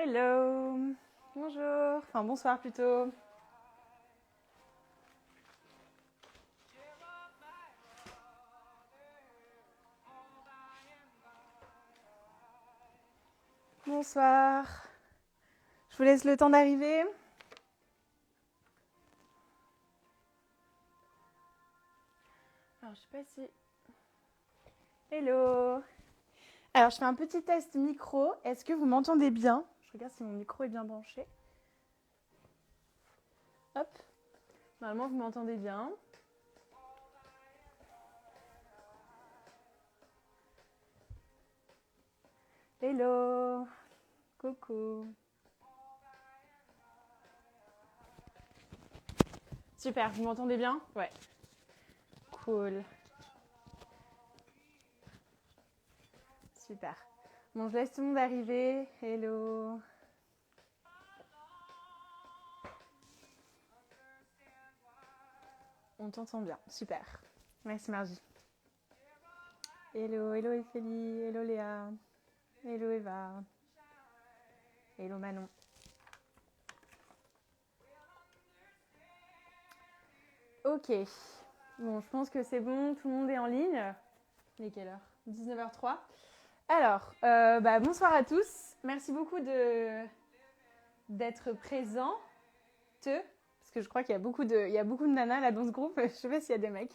Hello, bonjour, enfin bonsoir plutôt. Bonsoir, je vous laisse le temps d'arriver. Alors je sais pas si... Hello. Alors je fais un petit test micro, est-ce que vous m'entendez bien? Je regarde si mon micro est bien branché. Hop, normalement vous m'entendez bien. Hello, coucou. Super, vous m'entendez bien? Ouais. Cool. Super. Bon, je laisse tout le monde arriver. Hello. On t'entend bien. Super. Merci Margie. Hello, hello Ophélie. Hello Léa. Hello Eva. Hello Manon. Ok. Bon, je pense que c'est bon. Tout le monde est en ligne. Il est quelle heure? 19h03. Alors, bonsoir à tous. Merci beaucoup d'être présents. Parce que je crois qu'il y a beaucoup de nanas là dans ce groupe. Je sais pas s'il y a des mecs.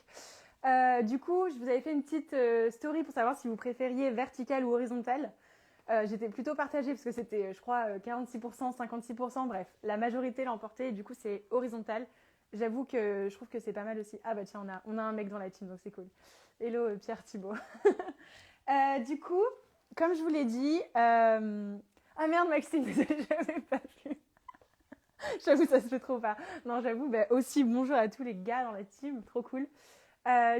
Du coup, je vous avais fait une petite story pour savoir si vous préfériez vertical ou horizontal. J'étais plutôt partagée parce que c'était, je crois, 46%, 56%, bref. La majorité l'a emporté et du coup, c'est horizontal. J'avoue que je trouve que c'est pas mal aussi. Ah bah tiens, on a un mec dans la team, donc c'est cool. Hello Pierre Thibault. Du coup, comme je vous l'ai dit... Ah merde Maxime, j'avais pas vu. J'avoue, ça se fait trop pas. Non, j'avoue, aussi bonjour à tous les gars dans la team, trop cool.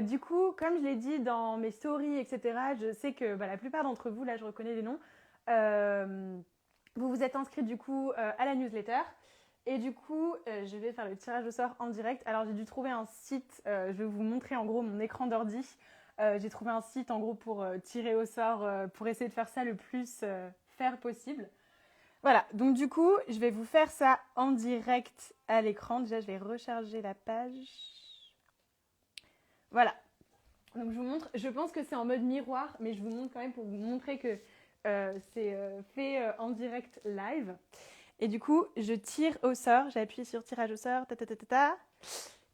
Du coup, comme je l'ai dit dans mes stories, etc., je sais que la plupart d'entre vous, là je reconnais les noms, vous vous êtes inscrits du coup à la newsletter. Et du coup, je vais faire le tirage au sort en direct. Alors j'ai dû trouver un site, je vais vous montrer en gros mon écran d'ordi. J'ai trouvé un site en gros pour tirer au sort, pour essayer de faire ça le plus fair possible. Voilà, donc du coup, je vais vous faire ça en direct à l'écran. Déjà, je vais recharger la page. Voilà. Donc je vous montre, je pense que c'est en mode miroir, mais je vous montre quand même pour vous montrer que c'est fait en direct live. Et du coup, je tire au sort, j'appuie sur tirage au sort, ta ta ta ta ta.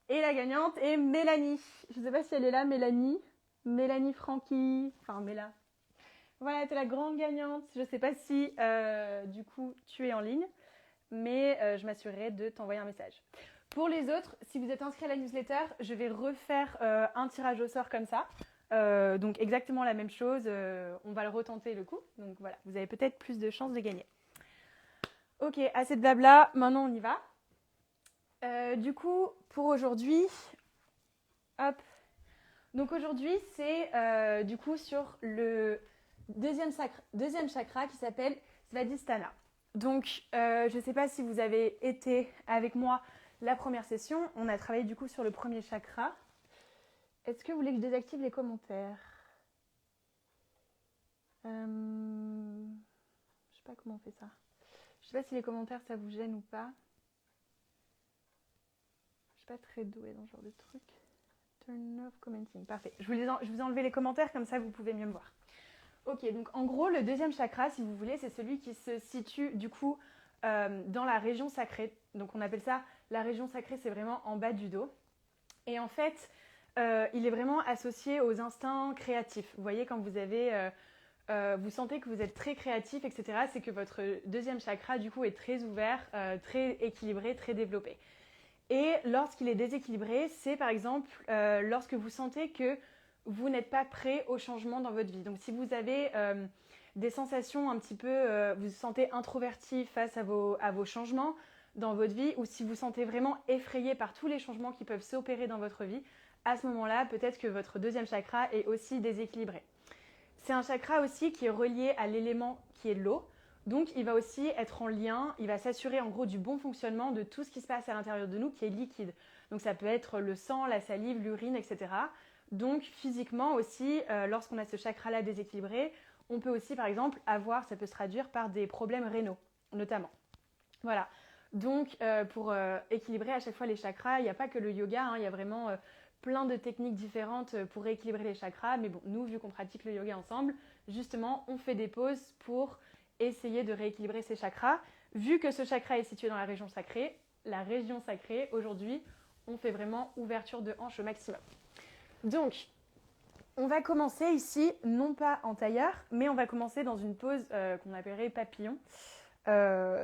Et la gagnante est Mélanie. Je ne sais pas si elle est là, Mélanie. Mélanie Francky, enfin Méla. Voilà, tu es la grande gagnante. Je ne sais pas si du coup tu es en ligne, mais je m'assurerai de t'envoyer un message. Pour les autres, si vous êtes inscrit à la newsletter, je vais refaire un tirage au sort comme ça. Donc exactement la même chose, on va le retenter le coup. Donc voilà, vous avez peut-être plus de chances de gagner. Ok, assez de blabla, maintenant on y va. Du coup, pour aujourd'hui, hop. Donc aujourd'hui, c'est du coup sur le deuxième chakra qui s'appelle Svadhisthana. Donc, je ne sais pas si vous avez été avec moi la première session. On a travaillé du coup sur le premier chakra. Est-ce que vous voulez que je désactive les commentaires? Je ne sais pas comment on fait ça. Je ne sais pas si les commentaires ça vous gêne ou pas. Je ne suis pas très douée dans ce genre de truc. Turn off commenting. Parfait. Je vous ai enlevé les commentaires, comme ça vous pouvez mieux me voir. Ok, donc en gros, le deuxième chakra, si vous voulez, c'est celui qui se situe du coup dans la région sacrée. Donc on appelle ça la région sacrée, c'est vraiment en bas du dos. Et en fait, il est vraiment associé aux instincts créatifs. Vous voyez, quand vous sentez que vous êtes très créatif, etc., c'est que votre deuxième chakra, du coup, est très ouvert, très équilibré, très développé. Et lorsqu'il est déséquilibré, c'est par exemple lorsque vous sentez que vous n'êtes pas prêt au changement dans votre vie. Donc si vous avez des sensations un petit peu, vous vous sentez introverti face à vos changements dans votre vie, ou si vous sentez vraiment effrayé par tous les changements qui peuvent s'opérer dans votre vie, à ce moment-là, peut-être que votre deuxième chakra est aussi déséquilibré. C'est un chakra aussi qui est relié à l'élément qui est l'eau. Donc, il va aussi être en lien, il va s'assurer en gros du bon fonctionnement de tout ce qui se passe à l'intérieur de nous qui est liquide. Donc, ça peut être le sang, la salive, l'urine, etc. Donc, physiquement aussi, lorsqu'on a ce chakra-là déséquilibré, on peut aussi, par exemple, ça peut se traduire par des problèmes rénaux. notamment. Voilà. Donc, pour équilibrer à chaque fois les chakras, il n'y a pas que le yoga, hein, il y a vraiment plein de techniques différentes pour rééquilibrer les chakras. Mais bon, nous, vu qu'on pratique le yoga ensemble, justement, on fait des pauses pour essayer de rééquilibrer ces chakras. Vu que ce chakra est situé dans la région sacrée, aujourd'hui, on fait vraiment ouverture de hanche au maximum. Donc, on va commencer ici, non pas en tailleur, mais on va commencer dans une pose qu'on appellerait papillon.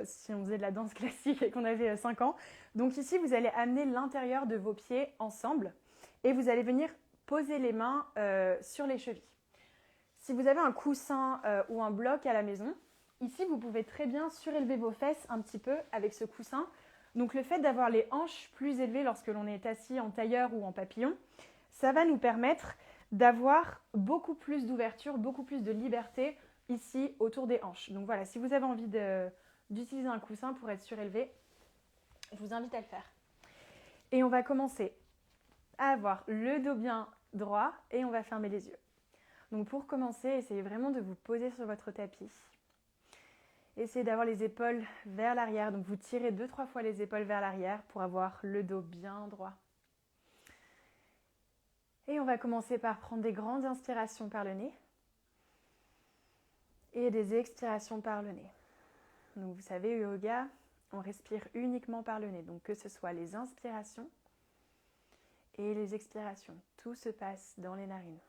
Si on faisait de la danse classique et qu'on avait 5 ans. Donc ici, vous allez amener l'intérieur de vos pieds ensemble et vous allez venir poser les mains sur les chevilles. Si vous avez un coussin ou un bloc à la maison, ici, vous pouvez très bien surélever vos fesses un petit peu avec ce coussin. Donc le fait d'avoir les hanches plus élevées lorsque l'on est assis en tailleur ou en papillon, ça va nous permettre d'avoir beaucoup plus d'ouverture, beaucoup plus de liberté ici autour des hanches. Donc voilà, si vous avez envie d'utiliser un coussin pour être surélevé, je vous invite à le faire. Et on va commencer à avoir le dos bien droit et on va fermer les yeux. Donc pour commencer, essayez vraiment de vous poser sur votre tapis. Essayez d'avoir les épaules vers l'arrière. Donc vous tirez 2-3 fois les épaules vers l'arrière pour avoir le dos bien droit. Et on va commencer par prendre des grandes inspirations par le nez et des expirations par le nez. Donc vous savez, au yoga, on respire uniquement par le nez. Donc que ce soit les inspirations et les expirations, tout se passe dans les narines.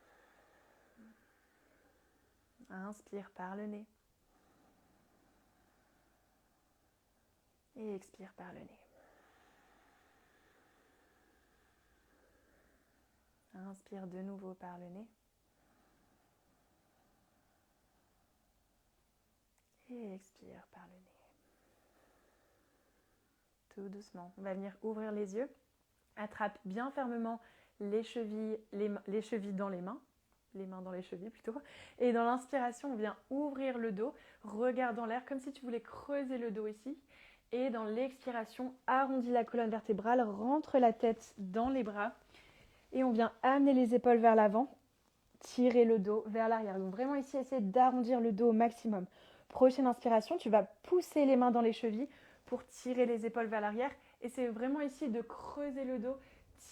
Inspire par le nez et expire par le nez. Inspire de nouveau par le nez et expire par le nez. Tout doucement, on va venir ouvrir les yeux. Attrape bien fermement les chevilles dans les mains dans les chevilles plutôt. Et dans l'inspiration, on vient ouvrir le dos, regarde dans l'air comme si tu voulais creuser le dos ici. Et dans l'expiration, arrondis la colonne vertébrale, rentre la tête dans les bras. Et on vient amener les épaules vers l'avant, tirer le dos vers l'arrière. Donc vraiment ici, essayer d'arrondir le dos au maximum. Prochaine inspiration, tu vas pousser les mains dans les chevilles pour tirer les épaules vers l'arrière. Et c'est vraiment ici de creuser le dos,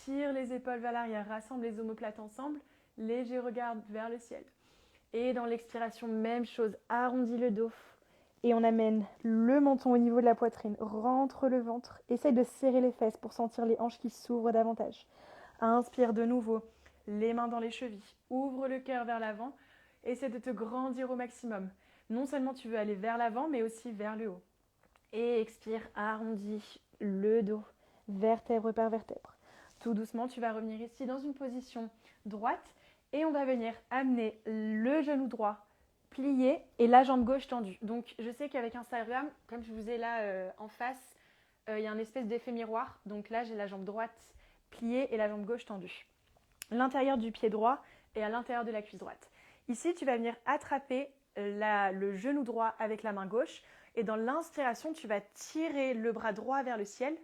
tire les épaules vers l'arrière, rassemble les omoplates ensemble, léger regard vers le ciel. Et dans l'expiration, même chose, arrondis le dos. Et on amène le menton au niveau de la poitrine, rentre le ventre, essaye de serrer les fesses pour sentir les hanches qui s'ouvrent davantage. Inspire de nouveau, les mains dans les chevilles, ouvre le cœur vers l'avant, essaie de te grandir au maximum. Non seulement tu veux aller vers l'avant, mais aussi vers le haut. Et expire, arrondis le dos, vertèbre par vertèbre. Tout doucement, tu vas revenir ici dans une position droite et on va venir amener le genou droit plié et la jambe gauche tendue. Donc je sais qu'avec Instagram, comme je vous ai là en face, il y a un espèce d'effet miroir. Donc là, j'ai la jambe droite pliée et la jambe gauche tendue. L'intérieur du pied droit est à l'intérieur de la cuisse droite. Ici, tu vas venir attraper le genou droit avec la main gauche. Et dans l'inspiration, tu vas tirer le bras droit vers le ciel.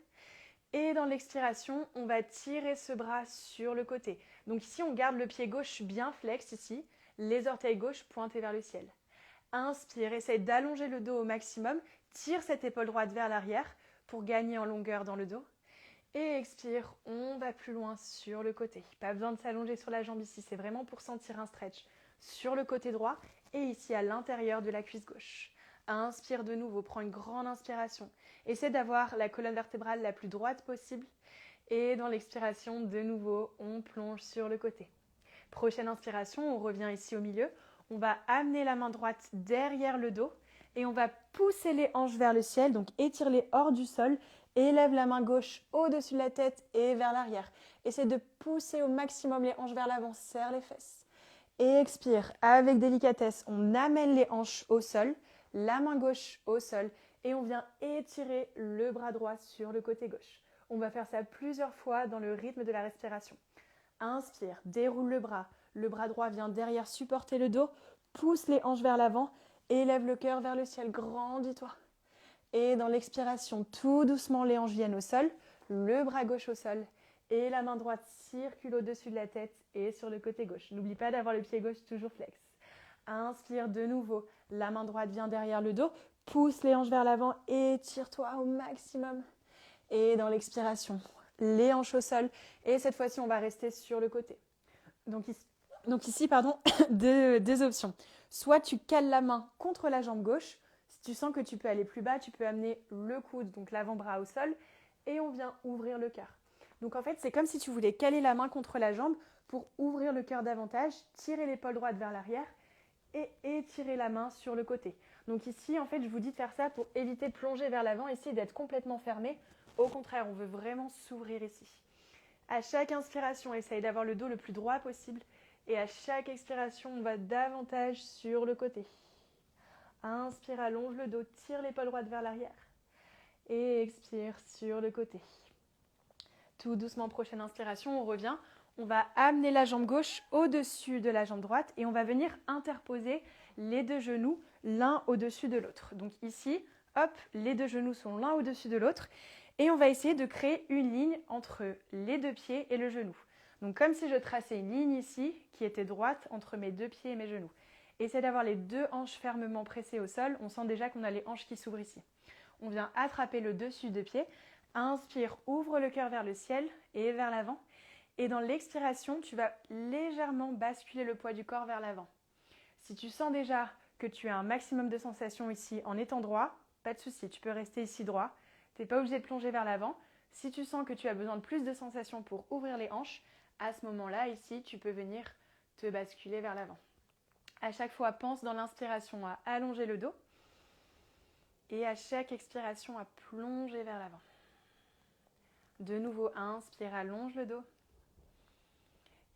Et dans l'expiration, on va tirer ce bras sur le côté. Donc ici, on garde le pied gauche bien flex ici, les orteils gauches pointés vers le ciel. Inspire, essaye d'allonger le dos au maximum. Tire cette épaule droite vers l'arrière pour gagner en longueur dans le dos. Et expire, on va plus loin sur le côté. Pas besoin de s'allonger sur la jambe ici, c'est vraiment pour sentir un stretch sur le côté droit et ici à l'intérieur de la cuisse gauche. Inspire de nouveau, prends une grande inspiration. Essaie d'avoir la colonne vertébrale la plus droite possible. Et dans l'expiration, de nouveau, on plonge sur le côté. Prochaine inspiration, on revient ici au milieu. On va amener la main droite derrière le dos et on va pousser les hanches vers le ciel, donc étire-les hors du sol. Élève la main gauche au-dessus de la tête et vers l'arrière. Essaie de pousser au maximum les hanches vers l'avant, serre les fesses. Et expire, avec délicatesse, on amène les hanches au sol, la main gauche au sol et on vient étirer le bras droit sur le côté gauche. On va faire ça plusieurs fois dans le rythme de la respiration. Inspire, déroule le bras droit vient derrière supporter le dos, pousse les hanches vers l'avant, élève le cœur vers le ciel, grandis-toi. Et dans l'expiration, tout doucement, les hanches viennent au sol, le bras gauche au sol et la main droite circule au-dessus de la tête et sur le côté gauche. N'oublie pas d'avoir le pied gauche toujours flex. Inspire de nouveau, la main droite vient derrière le dos, pousse les hanches vers l'avant, étire-toi au maximum. Et dans l'expiration, les hanches au sol. Et cette fois-ci, on va rester sur le côté. Donc ici, deux options. Soit tu cales la main contre la jambe gauche. Si tu sens que tu peux aller plus bas, tu peux amener le coude, donc l'avant-bras au sol. Et on vient ouvrir le cœur. Donc en fait, c'est comme si tu voulais caler la main contre la jambe pour ouvrir le cœur davantage, tirer l'épaule droite vers l'arrière et étirer la main sur le côté. Donc ici, en fait, je vous dis de faire ça pour éviter de plonger vers l'avant, ici d'être complètement fermé. Au contraire, on veut vraiment s'ouvrir ici. À chaque inspiration, essaye d'avoir le dos le plus droit possible. Et à chaque expiration, on va davantage sur le côté. Inspire, allonge le dos, tire l'épaule droite vers l'arrière. Et expire sur le côté. Tout doucement, prochaine inspiration, on revient. On va amener la jambe gauche au-dessus de la jambe droite et on va venir interposer les deux genoux l'un au-dessus de l'autre. Donc ici, hop, les deux genoux sont l'un au-dessus de l'autre et on va essayer de créer une ligne entre les deux pieds et le genou. Donc comme si je traçais une ligne ici qui était droite entre mes deux pieds et mes genoux. Essayez d'avoir les deux hanches fermement pressées au sol. On sent déjà qu'on a les hanches qui s'ouvrent ici. On vient attraper le dessus de pied. Inspire, ouvre le cœur vers le ciel et vers l'avant. Et dans l'expiration, tu vas légèrement basculer le poids du corps vers l'avant. Si tu sens déjà que tu as un maximum de sensations ici en étant droit, pas de souci, tu peux rester ici droit. Tu n'es pas obligé de plonger vers l'avant. Si tu sens que tu as besoin de plus de sensations pour ouvrir les hanches, à ce moment-là, ici, tu peux venir te basculer vers l'avant. À chaque fois, pense dans l'inspiration à allonger le dos et à chaque expiration à plonger vers l'avant. De nouveau, inspire, allonge le dos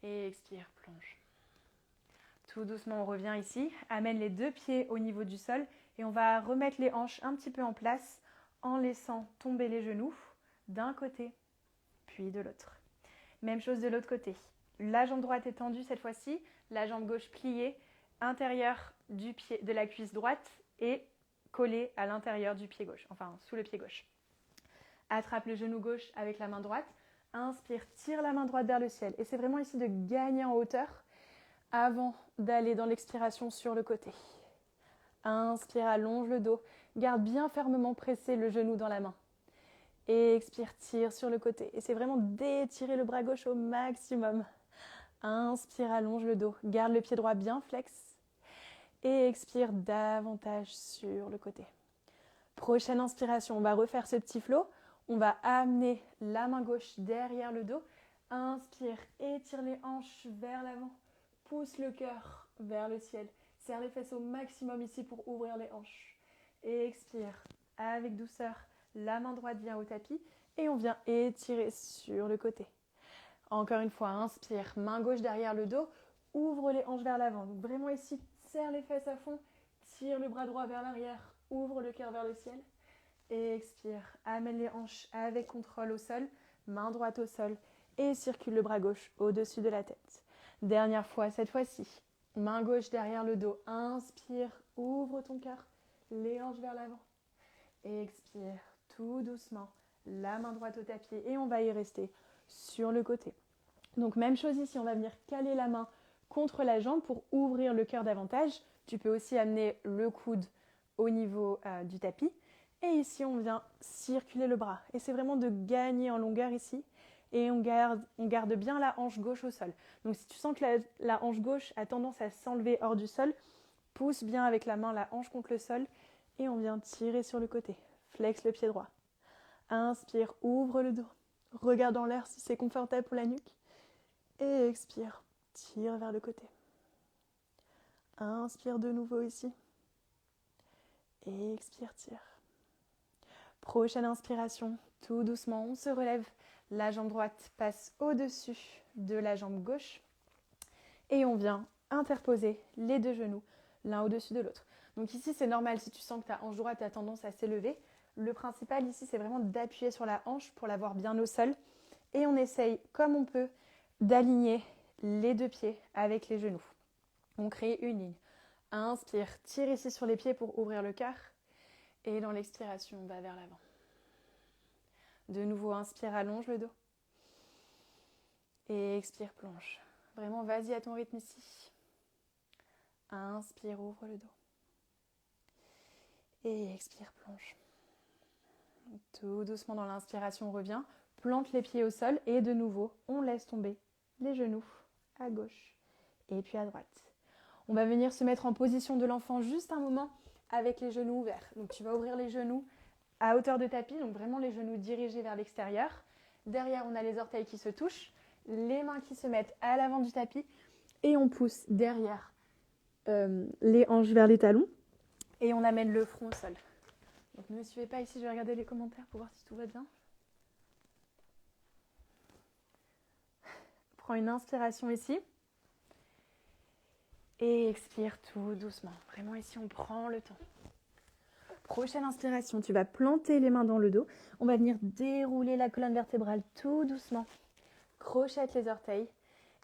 et expire, plonge. Tout doucement, on revient ici, amène les deux pieds au niveau du sol et on va remettre les hanches un petit peu en place en laissant tomber les genoux d'un côté puis de l'autre. Même chose de l'autre côté. La jambe droite est tendue cette fois-ci, la jambe gauche pliée, intérieur du pied, de la cuisse droite et collée à l'intérieur du pied gauche, enfin sous le pied gauche. Attrape le genou gauche avec la main droite. Inspire, tire la main droite vers le ciel. Et c'est vraiment ici de gagner en hauteur avant d'aller dans l'expiration sur le côté. Inspire, allonge le dos. Garde bien fermement pressé le genou dans la main. Et expire, tire sur le côté. Et c'est vraiment d'étirer le bras gauche au maximum. Inspire, allonge le dos. Garde le pied droit bien flex. Et expire davantage sur le côté. Prochaine inspiration, on va refaire ce petit flow. On va amener la main gauche derrière le dos. Inspire, étire les hanches vers l'avant. Pousse le cœur vers le ciel. Serre les fesses au maximum ici pour ouvrir les hanches. Et expire avec douceur. La main droite vient au tapis et on vient étirer sur le côté. Encore une fois, inspire, main gauche derrière le dos. Ouvre les hanches vers l'avant. Donc vraiment ici, serre les fesses à fond. Tire le bras droit vers l'arrière. Ouvre le cœur vers le ciel. Et expire, amène les hanches avec contrôle au sol, main droite au sol et circule le bras gauche au-dessus de la tête. Dernière fois, cette fois-ci, main gauche derrière le dos, inspire, ouvre ton cœur, les hanches vers l'avant. Et expire, tout doucement, la main droite au tapis et on va y rester sur le côté. Donc même chose ici, on va venir caler la main contre la jambe pour ouvrir le cœur davantage. Tu peux aussi amener le coude au niveau du tapis. Et ici, on vient circuler le bras. Et c'est vraiment de gagner en longueur ici. Et on garde bien la hanche gauche au sol. Donc si tu sens que la hanche gauche a tendance à s'enlever hors du sol, pousse bien avec la main la hanche contre le sol. Et on vient tirer sur le côté. Flex le pied droit. Inspire, ouvre le dos. Regarde en l'air si c'est confortable pour la nuque. Et expire, tire vers le côté. Inspire de nouveau ici. Et expire, tire. Prochaine inspiration, tout doucement, on se relève. La jambe droite passe au-dessus de la jambe gauche. Et on vient interposer les deux genoux l'un au-dessus de l'autre. Donc ici, c'est normal si tu sens que ta hanche droite a tendance à s'élever. Le principal ici, c'est vraiment d'appuyer sur la hanche pour l'avoir bien au sol. Et on essaye, comme on peut, d'aligner les deux pieds avec les genoux. On crée une ligne. Inspire, tire ici sur les pieds pour ouvrir le cœur. Et dans l'expiration, on va vers l'avant. De nouveau, inspire, allonge le dos. Et expire, plonge. Vraiment, vas-y à ton rythme ici. Inspire, ouvre le dos. Et expire, plonge. Tout doucement dans l'inspiration, on revient. Plante les pieds au sol et de nouveau, on laisse tomber les genoux à gauche et puis à droite. On va venir se mettre en position de l'enfant juste un moment avec les genoux ouverts. Donc tu vas ouvrir les genoux à hauteur de tapis, donc vraiment les genoux dirigés vers l'extérieur. Derrière, on a les orteils qui se touchent, les mains qui se mettent à l'avant du tapis et on pousse derrière les hanches vers les talons et on amène le front au sol. Donc ne me suivez pas ici, je vais regarder les commentaires pour voir si tout va bien. Prends une inspiration ici. Et expire tout doucement. Vraiment ici, on prend le temps. Prochaine inspiration, tu vas planter les mains dans le dos. On va venir dérouler la colonne vertébrale tout doucement. Crochette les orteils.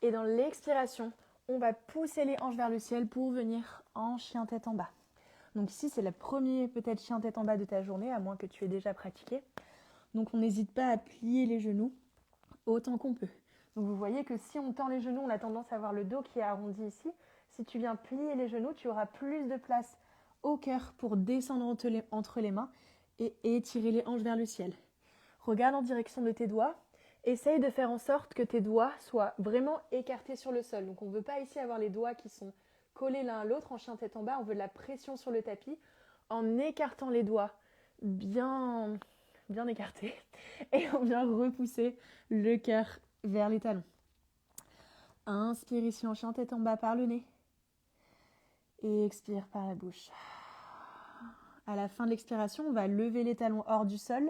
Et dans l'expiration, on va pousser les hanches vers le ciel pour venir en chien tête en bas. Donc ici, c'est le premier peut-être chien tête en bas de ta journée, à moins que tu aies déjà pratiqué. Donc on n'hésite pas à plier les genoux autant qu'on peut. Donc vous voyez que si on tend les genoux, on a tendance à avoir le dos qui est arrondi ici. Si tu viens plier les genoux, tu auras plus de place au cœur pour descendre entre les mains et étirer les hanches vers le ciel. Regarde en direction de tes doigts. Essaye de faire en sorte que tes doigts soient vraiment écartés sur le sol. Donc on ne veut pas ici avoir les doigts qui sont collés l'un à l'autre en chien tête en bas. On veut de la pression sur le tapis en écartant les doigts bien écartés. Et on vient repousser le cœur vers les talons. Inspire ici en chien tête en bas par le nez. Et expire par la bouche. À la fin de l'expiration, on va lever les talons hors du sol,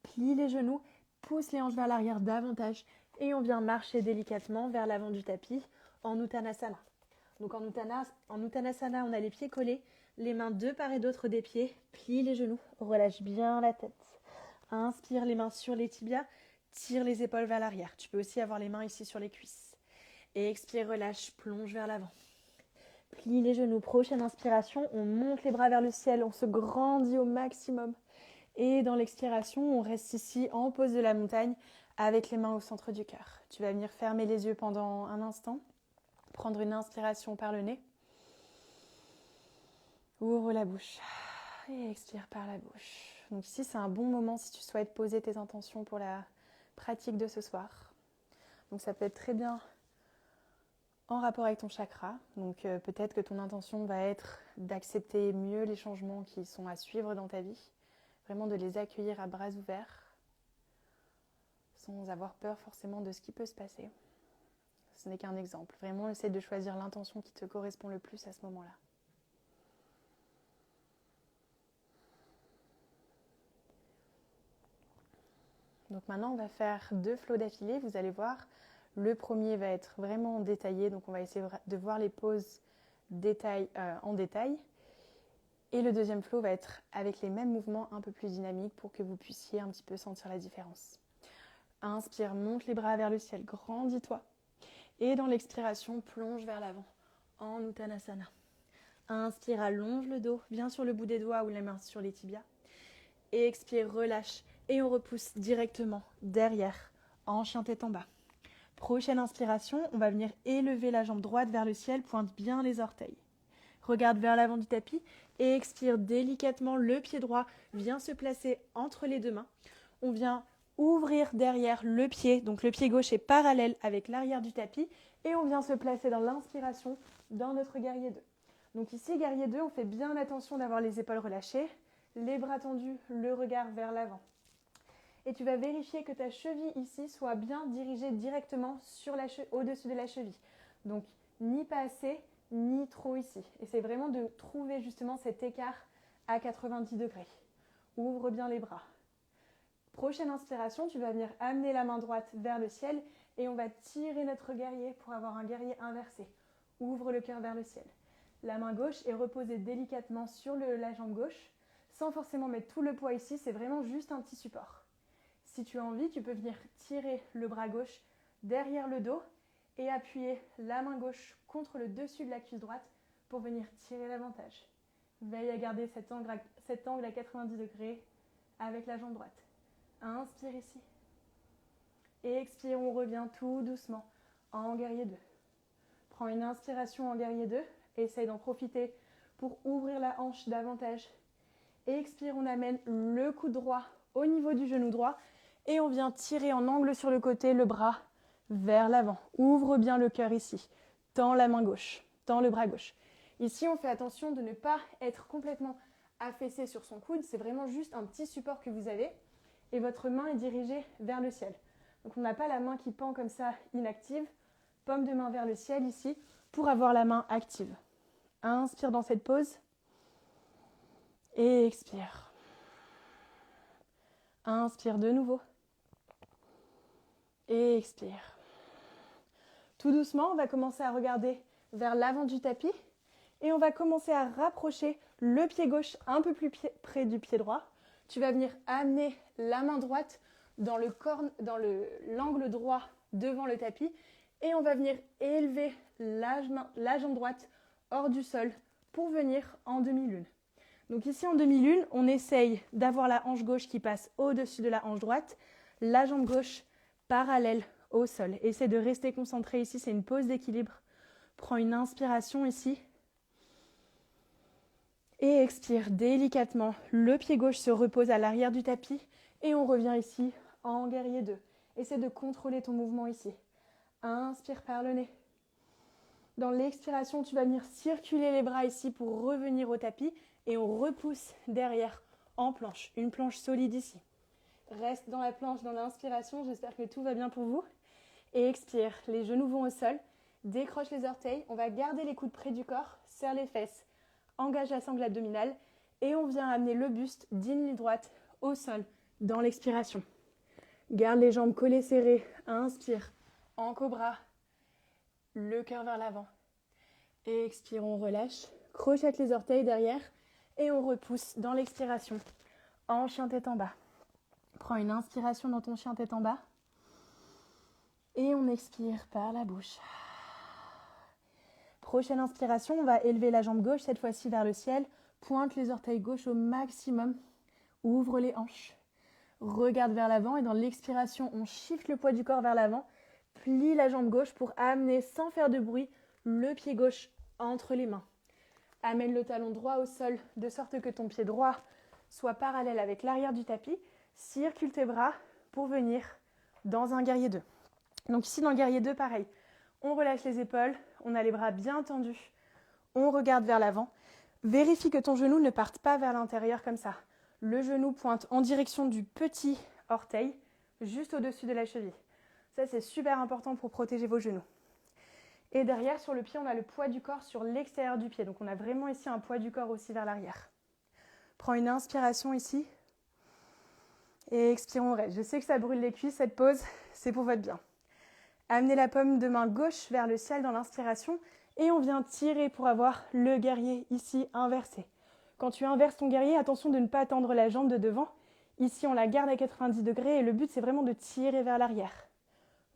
plie les genoux, pousse les hanches vers l'arrière davantage et on vient marcher délicatement vers l'avant du tapis en Uttanasana. Donc en Uttanasana, on a les pieds collés, les mains de part et d'autre des pieds, plie les genoux, relâche bien la tête. Inspire les mains sur les tibias, tire les épaules vers l'arrière. Tu peux aussi avoir les mains ici sur les cuisses. Et expire, relâche, plonge vers l'avant. Plie les genoux. Prochaine inspiration, on monte les bras vers le ciel, on se grandit au maximum. Et dans l'expiration, on reste ici en pose de la montagne avec les mains au centre du cœur. Tu vas venir fermer les yeux pendant un instant, prendre une inspiration par le nez. Ouvre la bouche et expire par la bouche. Donc ici, c'est un bon moment si tu souhaites poser tes intentions pour la pratique de ce soir. Donc ça peut être très bien en rapport avec ton chakra. Donc peut-être que ton intention va être d'accepter mieux les changements qui sont à suivre dans ta vie. Vraiment de les accueillir à bras ouverts, sans avoir peur forcément de ce qui peut se passer. Ce n'est qu'un exemple. Vraiment, essaie de choisir l'intention qui te correspond le plus à ce moment-là. Donc maintenant, on va faire 2 flots d'affilée. Vous allez voir, le premier va être vraiment détaillé. Donc on va essayer de voir les poses en détail. Et le deuxième flow va être avec les mêmes mouvements un peu plus dynamiques pour que vous puissiez un petit peu sentir la différence. Inspire, monte les bras vers le ciel, grandis-toi. Et dans l'expiration, plonge vers l'avant en Uttanasana. Inspire, allonge le dos, viens sur le bout des doigts ou les mains sur les tibias. Et expire, relâche. Et on repousse directement derrière en chien tête en bas. Prochaine inspiration, on va venir élever la jambe droite vers le ciel, pointe bien les orteils. Regarde vers l'avant du tapis et expire délicatement. Le pied droit vient se placer entre les deux mains. On vient ouvrir derrière le pied, donc le pied gauche est parallèle avec l'arrière du tapis et on vient se placer dans l'inspiration dans notre guerrier 2. Donc ici, guerrier 2, on fait bien attention d'avoir les épaules relâchées, les bras tendus, le regard vers l'avant. Et tu vas vérifier que ta cheville ici soit bien dirigée directement au-dessus de la cheville. Donc ni pas assez, ni trop ici. Essaye vraiment de trouver justement cet écart à 90 degrés. Ouvre bien les bras. Prochaine inspiration, tu vas venir amener la main droite vers le ciel et on va tirer notre guerrier pour avoir un guerrier inversé. Ouvre le cœur vers le ciel. La main gauche est reposée délicatement sur la jambe gauche, sans forcément mettre tout le poids ici, c'est vraiment juste un petit support. Si tu as envie, tu peux venir tirer le bras gauche derrière le dos et appuyer la main gauche contre le dessus de la cuisse droite pour venir tirer davantage. Veille à garder cet angle à 90 degrés avec la jambe droite. Inspire ici. Et expire, on revient tout doucement en guerrier 2. Prends une inspiration en guerrier 2. Essaye d'en profiter pour ouvrir la hanche davantage. Expire, on amène le coude droit au niveau du genou droit et on vient tirer en angle sur le côté, le bras vers l'avant. Ouvre bien le cœur ici. Tends la main gauche, tends le bras gauche. Ici, on fait attention de ne pas être complètement affaissé sur son coude. C'est vraiment juste un petit support que vous avez et votre main est dirigée vers le ciel. Donc on n'a pas la main qui pend comme ça, inactive. Paume de main vers le ciel ici pour avoir la main active. Inspire dans cette pause. Et expire. Inspire de nouveau. Et expire. Tout doucement, on va commencer à regarder vers l'avant du tapis et on va commencer à rapprocher le pied gauche un peu plus près du pied droit. Tu vas venir amener la main droite dans l'angle droit devant le tapis et on va venir élever la jambe droite hors du sol pour venir en demi-lune. Donc ici en demi-lune, on essaye d'avoir la hanche gauche qui passe au-dessus de la hanche droite, la jambe gauche parallèle au sol. Essaie de rester concentré ici, c'est une pause d'équilibre. Prends une inspiration ici. Et expire délicatement. Le pied gauche se repose à l'arrière du tapis et on revient ici en guerrier 2. Essaie de contrôler ton mouvement ici. Inspire par le nez. Dans l'expiration, tu vas venir circuler les bras ici pour revenir au tapis et on repousse derrière en planche. Une planche solide ici. Reste dans la planche dans l'inspiration, j'espère que tout va bien pour vous. Et expire, les genoux vont au sol, décroche les orteils, on va garder les coudes près du corps, serre les fesses, engage la sangle abdominale et on vient amener le buste d'une ligne droite au sol dans l'expiration. Garde les jambes collées serrées, inspire, en cobra, le cœur vers l'avant. Et expire, on relâche, crochette les orteils derrière et on repousse dans l'expiration en chien tête en bas. Prends une inspiration dans ton chien tête en bas et on expire par la bouche. Prochaine inspiration, on va élever la jambe gauche cette fois-ci vers le ciel, pointe les orteils gauche au maximum, ouvre les hanches, regarde vers l'avant et dans l'expiration, on shift le poids du corps vers l'avant, plie la jambe gauche pour amener sans faire de bruit le pied gauche entre les mains. Amène le talon droit au sol de sorte que ton pied droit soit parallèle avec l'arrière du tapis. Circule tes bras pour venir dans un guerrier 2. Donc ici dans le guerrier 2, pareil. On relâche les épaules, on a les bras bien tendus. On regarde vers l'avant. Vérifie que ton genou ne parte pas vers l'intérieur comme ça. Le genou pointe en direction du petit orteil, juste au-dessus de la cheville. Ça, c'est super important pour protéger vos genoux. Et derrière, sur le pied, on a le poids du corps sur l'extérieur du pied. Donc on a vraiment ici un poids du corps aussi vers l'arrière. Prends une inspiration ici. Et expirons, on reste. Je sais que ça brûle les cuisses, cette pause, c'est pour votre bien. Amenez la paume de main gauche vers le ciel dans l'inspiration et on vient tirer pour avoir le guerrier ici inversé. Quand tu inverses ton guerrier, attention de ne pas tendre la jambe de devant. Ici, on la garde à 90 degrés et le but, c'est vraiment de tirer vers l'arrière.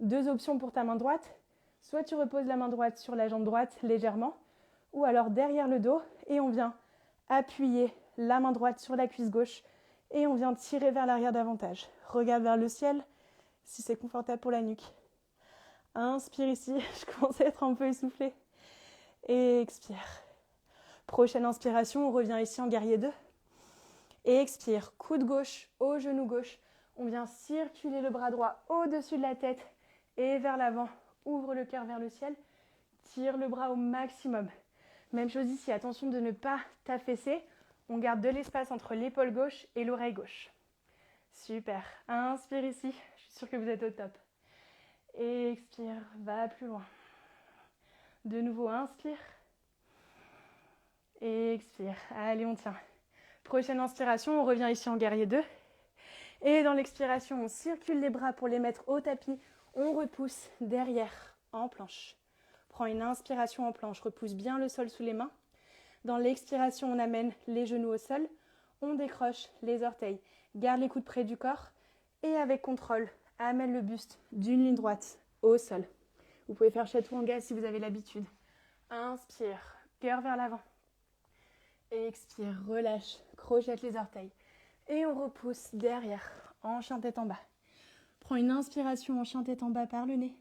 Deux options pour ta main droite. Soit tu reposes la main droite sur la jambe droite légèrement, ou alors derrière le dos et on vient appuyer la main droite sur la cuisse gauche et on vient tirer vers l'arrière davantage. Regarde vers le ciel si c'est confortable pour la nuque. Inspire ici, je commence à être un peu essoufflée. Et expire. Prochaine inspiration, on revient ici en guerrier 2. Et expire, coude gauche au genou gauche. On vient circuler le bras droit au-dessus de la tête et vers l'avant. Ouvre le cœur vers le ciel. Tire le bras au maximum. Même chose ici, attention de ne pas t'affaisser. On garde de l'espace entre l'épaule gauche et l'oreille gauche. Super. Inspire ici. Je suis sûre que vous êtes au top. Et expire, va plus loin. De nouveau, inspire. Et expire. Allez, on tient. Prochaine inspiration, on revient ici en guerrier 2. Et dans l'expiration, on circule les bras pour les mettre au tapis. On repousse derrière en planche. Prends une inspiration en planche. Repousse bien le sol sous les mains. Dans l'expiration, on amène les genoux au sol. On décroche les orteils. Garde les coudes près du corps. Et avec contrôle, amène le buste d'une ligne droite au sol. Vous pouvez faire chaturanga si vous avez l'habitude. Inspire, cœur vers l'avant. Expire, relâche, crochette les orteils. Et on repousse derrière, en chien tête en bas. Prends une inspiration en chien tête en bas par le nez.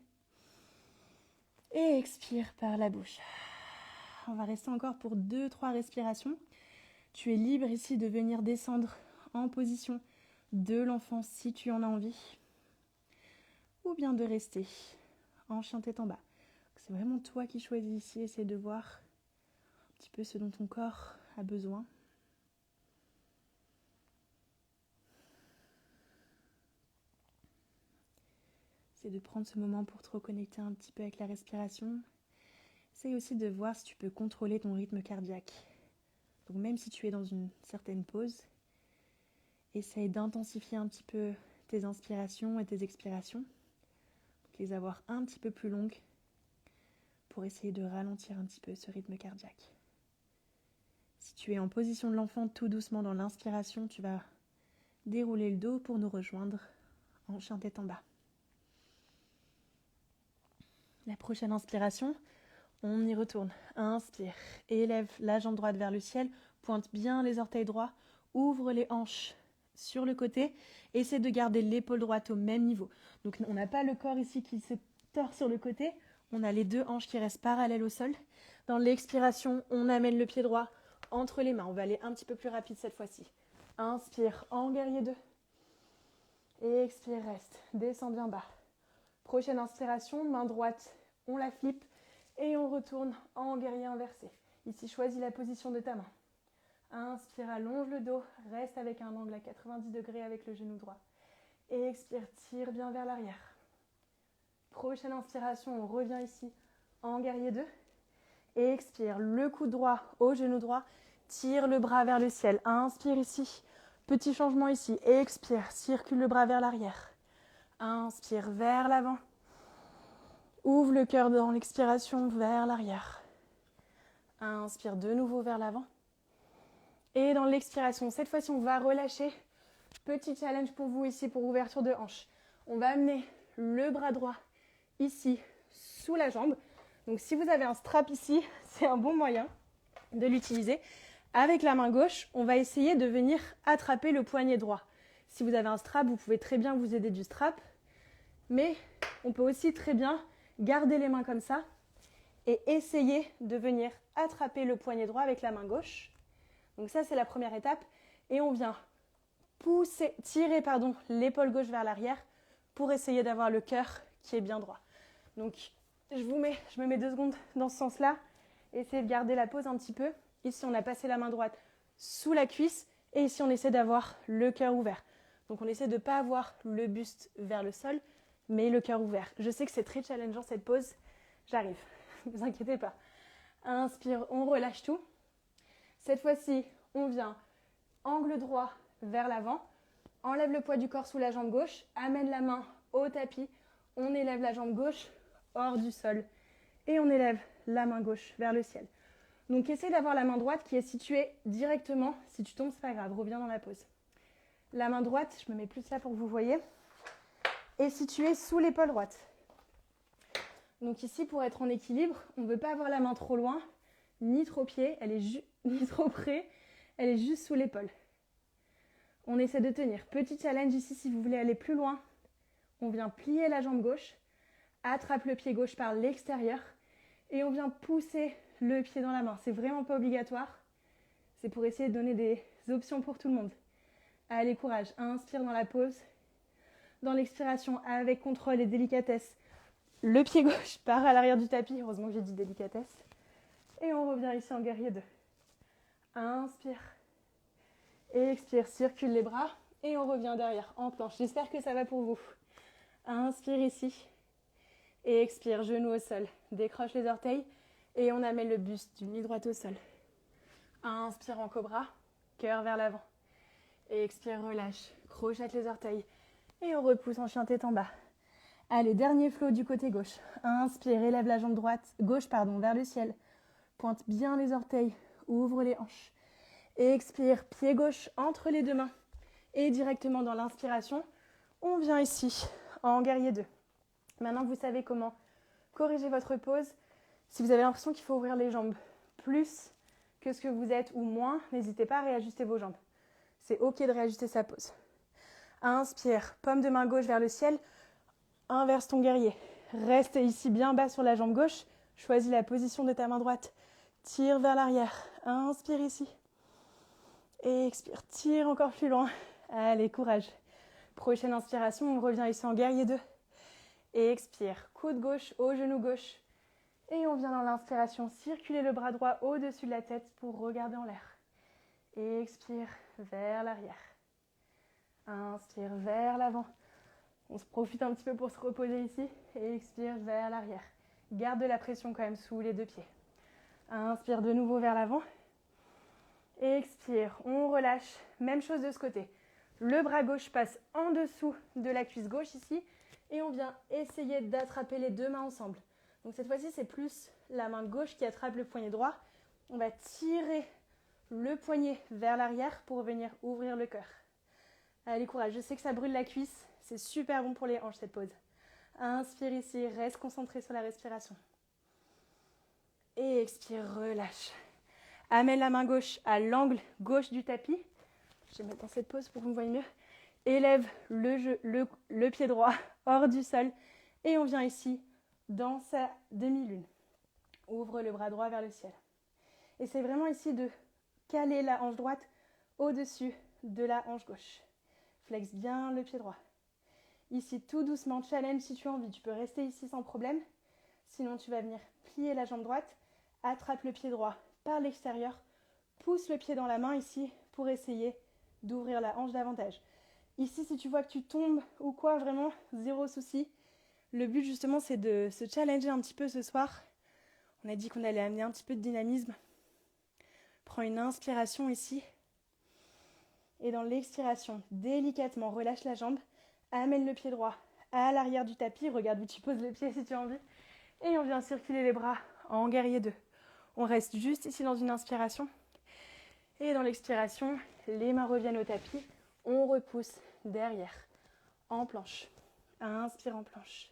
Et expire par la bouche. On va rester encore pour 2-3 respirations. Tu es libre ici de venir descendre en position de l'enfant si tu en as envie, ou bien de rester en chien tête en bas. C'est vraiment toi qui choisis ici, essaie de voir un petit peu ce dont ton corps a besoin. Essaie de prendre ce moment pour te reconnecter un petit peu avec la respiration. Essaye aussi de voir si tu peux contrôler ton rythme cardiaque. Donc même si tu es dans une certaine pause, essaye d'intensifier un petit peu tes inspirations et tes expirations, donc les avoir un petit peu plus longues pour essayer de ralentir un petit peu ce rythme cardiaque. Si tu es en position de l'enfant tout doucement dans l'inspiration, tu vas dérouler le dos pour nous rejoindre en chien tête en bas. La prochaine inspiration, on y retourne. Inspire, élève la jambe droite vers le ciel, pointe bien les orteils droits, ouvre les hanches sur le côté, essaie de garder l'épaule droite au même niveau. Donc on n'a pas le corps ici qui se tord sur le côté, on a les deux hanches qui restent parallèles au sol. Dans l'expiration, on amène le pied droit entre les mains. On va aller un petit peu plus rapide cette fois-ci. Inspire en guerrier 2. Et expire, reste. Descends bien bas. Prochaine inspiration, main droite, on la flippe et on retourne en guerrier inversé. Ici, choisis la position de ta main. Inspire, allonge le dos, reste avec un angle à 90 degrés avec le genou droit. Et expire, tire bien vers l'arrière. Prochaine inspiration, on revient ici en guerrier 2. Et expire, le coude droit au genou droit, tire le bras vers le ciel. Inspire ici, petit changement ici. Expire, circule le bras vers l'arrière. Inspire vers l'avant. Ouvre le cœur dans l'expiration vers l'arrière. Inspire de nouveau vers l'avant. Et dans l'expiration, cette fois-ci, on va relâcher. Petit challenge pour vous ici pour ouverture de hanche. On va amener le bras droit ici sous la jambe. Donc si vous avez un strap ici, c'est un bon moyen de l'utiliser. Avec la main gauche, on va essayer de venir attraper le poignet droit. Si vous avez un strap, vous pouvez très bien vous aider du strap. Mais on peut aussi très bien garder les mains comme ça et essayer de venir attraper le poignet droit avec la main gauche. Donc ça, c'est la première étape. Et on vient tirer l'épaule gauche vers l'arrière pour essayer d'avoir le cœur qui est bien droit. Donc, je me mets 2 secondes dans ce sens-là. Essayez de garder la pose un petit peu. Ici, on a passé la main droite sous la cuisse. Et ici, on essaie d'avoir le cœur ouvert. Donc, on essaie de ne pas avoir le buste vers le sol, mais le cœur ouvert. Je sais que c'est très challengeant cette pose. J'arrive, ne vous inquiétez pas. Inspire, on relâche tout. Cette fois-ci, on vient angle droit vers l'avant. Enlève le poids du corps sous la jambe gauche. Amène la main au tapis. On élève la jambe gauche hors du sol. Et on élève la main gauche vers le ciel. Donc, essaie d'avoir la main droite qui est située directement. Si tu tombes, c'est pas grave. Reviens dans la pose. La main droite, je me mets plus là pour que vous voyez, est située sous l'épaule droite. Donc ici, pour être en équilibre, on ne veut pas avoir la main trop loin, ni trop pied, ni trop près. Elle est juste sous l'épaule. On essaie de tenir. Petit challenge ici, si vous voulez aller plus loin, on vient plier la jambe gauche, attrape le pied gauche par l'extérieur et on vient pousser le pied dans la main. C'est vraiment pas obligatoire. C'est pour essayer de donner des options pour tout le monde. Allez, courage. Inspire dans la pause. Dans l'expiration, avec contrôle et délicatesse, le pied gauche part à l'arrière du tapis. Heureusement que j'ai dit délicatesse. Et on revient ici en guerrier 2. Inspire. Et expire, circule les bras. Et on revient derrière en planche. J'espère que ça va pour vous. Inspire ici. Et expire, genou au sol. Décroche les orteils. Et on amène le buste du nez droit au sol. Inspire en cobra. Cœur vers l'avant. Et expire, relâche. Crochette les orteils. Et on repousse en chien tête en bas. Allez, dernier flow du côté gauche. Inspire, élève la jambe gauche vers le ciel. Pointe bien les orteils. Ouvre les hanches. Expire, pied gauche entre les 2 mains. Et directement dans l'inspiration, on vient ici, en guerrier 2. Maintenant, vous savez comment corriger votre pose. Si vous avez l'impression qu'il faut ouvrir les jambes plus que ce que vous êtes ou moins, n'hésitez pas à réajuster vos jambes. C'est ok de réajuster sa pose. Inspire, paume de main gauche vers le ciel. Inverse ton guerrier. Reste ici bien bas sur la jambe gauche. Choisis la position de ta main droite. Tire vers l'arrière. Inspire ici. Et expire, tire encore plus loin. Allez, courage. Prochaine inspiration, on revient ici en guerrier 2. Et expire, coude gauche au genou gauche. Et on vient dans l'inspiration, circuler le bras droit au-dessus de la tête pour regarder en l'air. Et expire vers l'arrière. Inspire vers l'avant. On se profite un petit peu pour se reposer ici. Et expire vers l'arrière. Garde de la pression quand même sous les deux pieds. Inspire de nouveau vers l'avant. Expire, on relâche. Même chose de ce côté. Le bras gauche passe en dessous de la cuisse gauche ici. Et on vient essayer d'attraper les deux mains ensemble. Donc cette fois-ci, c'est plus la main gauche qui attrape le poignet droit. On va tirer le poignet vers l'arrière pour venir ouvrir le cœur. Allez, courage. Je sais que ça brûle la cuisse. C'est super bon pour les hanches, cette pause. Inspire ici. Reste concentré sur la respiration. Et expire, relâche. Amène la main gauche à l'angle gauche du tapis. Je vais mettre dans cette pose pour que vous me voyez mieux. Élève le pied droit hors du sol. Et on vient ici dans sa demi-lune. Ouvre le bras droit vers le ciel. Et c'est vraiment ici de caler la hanche droite au-dessus de la hanche gauche. Flexe bien le pied droit. Ici, tout doucement, challenge si tu as envie. Tu peux rester ici sans problème. Sinon, tu vas venir plier la jambe droite. Attrape le pied droit par l'extérieur. Pousse le pied dans la main ici pour essayer d'ouvrir la hanche davantage. Ici, si tu vois que tu tombes ou quoi, vraiment, zéro souci. Le but, justement, c'est de se challenger un petit peu ce soir. On a dit qu'on allait amener un petit peu de dynamisme. Prends une inspiration ici. Et dans l'expiration, délicatement, relâche la jambe. Amène le pied droit à l'arrière du tapis. Regarde où tu poses le pied si tu as envie. Et on vient circuler les bras en guerrier 2. On reste juste ici dans une inspiration. Et dans l'expiration, les mains reviennent au tapis. On repousse derrière, en planche. Inspire en planche.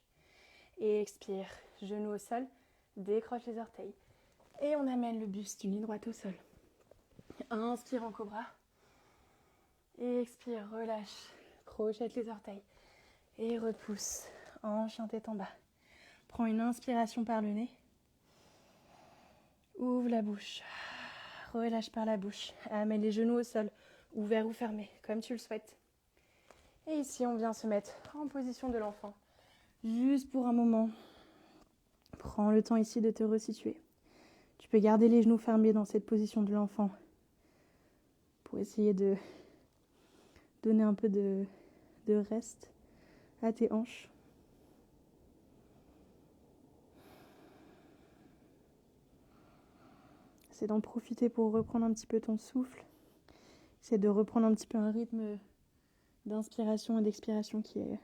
Et expire, genou au sol. Décroche les orteils. Et on amène le buste, une ligne droite au sol. Inspire en cobra. Et expire, relâche. Crochette les orteils. Et repousse en chien tête en bas. Prends une inspiration par le nez. Ouvre la bouche. Relâche par la bouche. Amène les genoux au sol, ouverts ou fermés, comme tu le souhaites. Et ici, on vient se mettre en position de l'enfant. Juste pour un moment. Prends le temps ici de te resituer. Tu peux garder les genoux fermés dans cette position de l'enfant pour essayer de donner un peu de reste à tes hanches. C'est d'en profiter pour reprendre un petit peu ton souffle. C'est de reprendre un petit peu un rythme d'inspiration et d'expiration qui est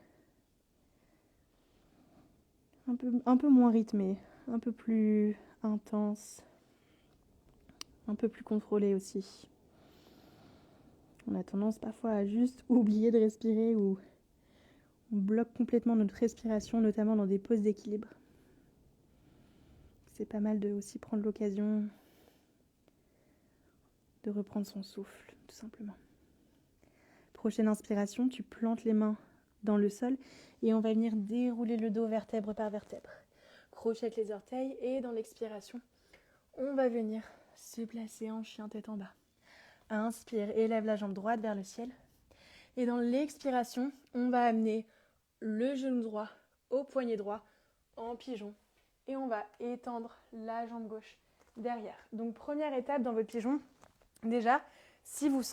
un peu moins rythmé, un peu plus intense, un peu plus contrôlé aussi. On a tendance parfois à juste oublier de respirer ou on bloque complètement notre respiration, notamment dans des poses d'équilibre. C'est pas mal de aussi prendre l'occasion de reprendre son souffle, tout simplement. Prochaine inspiration, tu plantes les mains dans le sol et on va venir dérouler le dos vertèbre par vertèbre. Crochette les orteils et dans l'expiration, on va venir se placer en chien tête en bas. Inspire, élève la jambe droite vers le ciel. Et dans l'expiration, on va amener le genou droit au poignet droit en pigeon. Et on va étendre la jambe gauche derrière. Donc première étape dans votre pigeon, déjà, si vous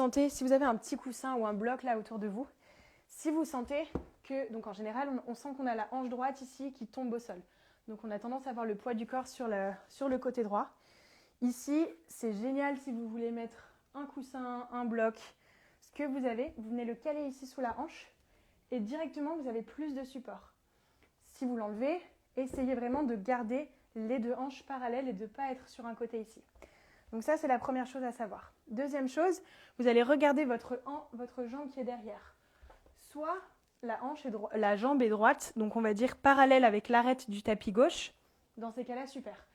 avez un petit coussin ou un bloc là autour de vous, si vous sentez que, donc en général, on sent qu'on a la hanche droite ici qui tombe au sol. Donc on a tendance à avoir le poids du corps sur le côté droit. Ici, c'est génial si vous voulez mettre un coussin, un bloc, ce que vous avez, vous venez le caler ici sous la hanche et directement vous avez plus de support. Si vous l'enlevez, essayez vraiment de garder les deux hanches parallèles et de ne pas être sur un côté ici. Donc ça, c'est la première chose à savoir. Deuxième chose, vous allez regarder votre jambe qui est derrière. Soit la jambe est droite, donc on va dire parallèle avec l'arête du tapis gauche. Dans ces cas-là, super.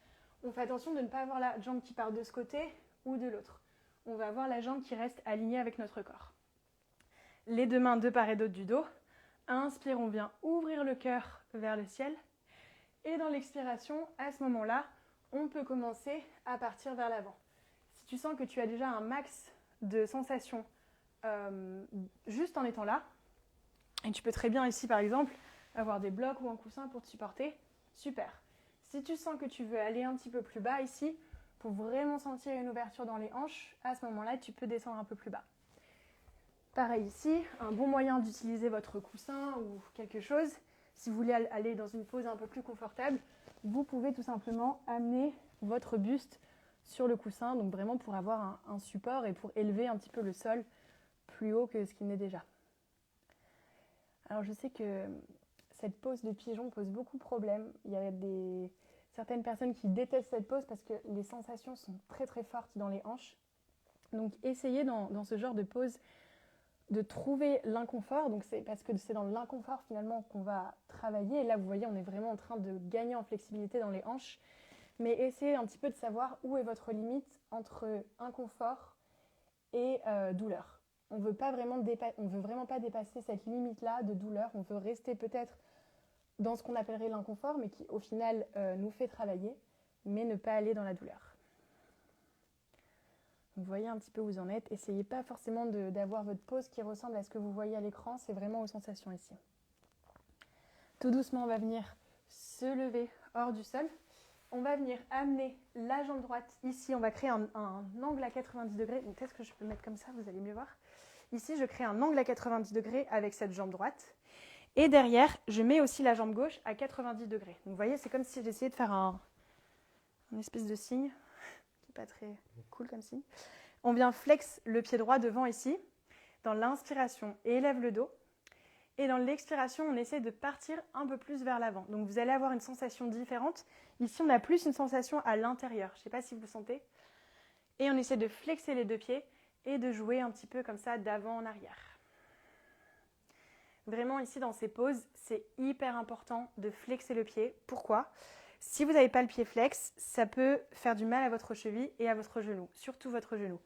On fait attention de ne pas avoir la jambe qui part de ce côté ou de l'autre. On va avoir la jambe qui reste alignée avec notre corps. Les deux mains de part et d'autre du dos. Inspire, on vient ouvrir le cœur vers le ciel. Et dans l'expiration, à ce moment-là, on peut commencer à partir vers l'avant. Si tu sens que tu as déjà un max de sensation juste en étant là. Et tu peux très bien ici, par exemple, avoir des blocs ou un coussin pour te supporter. Super. Si tu sens que tu veux aller un petit peu plus bas ici, pour vraiment sentir une ouverture dans les hanches, à ce moment-là, tu peux descendre un peu plus bas. Pareil ici, un bon moyen d'utiliser votre coussin ou quelque chose. Si vous voulez aller dans une pose un peu plus confortable, vous pouvez tout simplement amener votre buste sur le coussin, donc vraiment pour avoir un support et pour élever un petit peu le sol plus haut que ce qu'il n'est déjà. Alors je sais que cette pose de pigeon pose beaucoup de problèmes. Il y a certaines personnes qui détestent cette pose parce que les sensations sont très très fortes dans les hanches. Donc essayez dans ce genre de pose de trouver l'inconfort. Donc c'est parce que c'est dans l'inconfort finalement qu'on va travailler. Et là vous voyez on est vraiment en train de gagner en flexibilité dans les hanches. Mais essayez un petit peu de savoir où est votre limite entre inconfort et douleur. On ne veut vraiment pas dépasser cette limite-là de douleur. On veut rester peut-être dans ce qu'on appellerait l'inconfort, mais qui au final nous fait travailler, mais ne pas aller dans la douleur. Vous voyez un petit peu où vous en êtes. Essayez pas forcément d'avoir votre pose qui ressemble à ce que vous voyez à l'écran. C'est vraiment aux sensations ici. Tout doucement, on va venir se lever hors du sol. On va venir amener la jambe droite ici. On va créer un angle à 90 degrés. Donc, est-ce que je peux le mettre comme ça? Vous allez mieux voir. Ici, je crée un angle à 90 degrés avec cette jambe droite. Et derrière, je mets aussi la jambe gauche à 90 degrés. Donc, vous voyez, c'est comme si j'essayais de faire un espèce de signe qui n'est pas très cool comme signe. On vient flex le pied droit devant ici. Dans l'inspiration, élève le dos. Et dans l'expiration, on essaie de partir un peu plus vers l'avant. Donc, vous allez avoir une sensation différente. Ici, on a plus une sensation à l'intérieur. Je ne sais pas si vous sentez. Et on essaie de flexer les deux pieds et de jouer un petit peu comme ça d'avant en arrière. Vraiment ici dans ces poses, c'est hyper important de flexer le pied. Pourquoi? Si vous n'avez pas le pied flex, ça peut faire du mal à votre cheville et à votre genou, surtout votre genou.